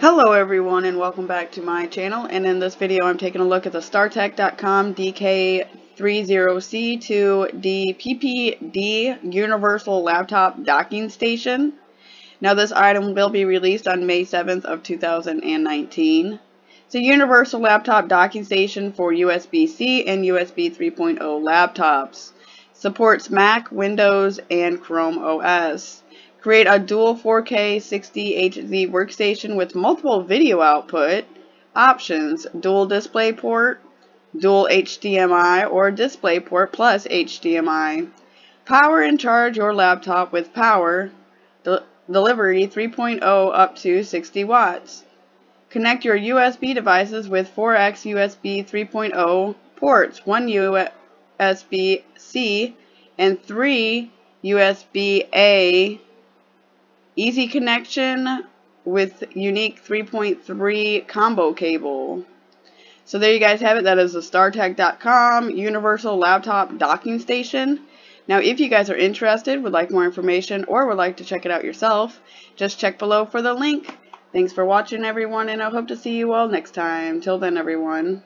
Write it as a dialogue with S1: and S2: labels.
S1: Hello everyone and welcome back to my channel, and in this video I'm taking a look at the StarTech.com DK30C2DPPD Universal Laptop Docking Station. Now this item will be released on May 7th of 2019. It's a universal laptop docking station for USB-C and USB 3.0 laptops. Supports Mac, Windows, and Chrome OS. Create a dual 4K 60 Hz workstation with multiple video output options, dual display port, dual HDMI or DisplayPort plus HDMI. Power and charge your laptop with power delivery 3.0 up to 60 watts. Connect your USB devices with 4x USB 3.0 ports, 1 USB-C and 3 USB-A. Easy connection with unique 3.3 combo cable. So there you guys have it. That is the StarTech.com Universal Laptop Docking Station. Now if you guys are interested, would like more information, or would like to check it out yourself, just check below for the link. Thanks for watching everyone, and I hope to see you all next time. Till then everyone.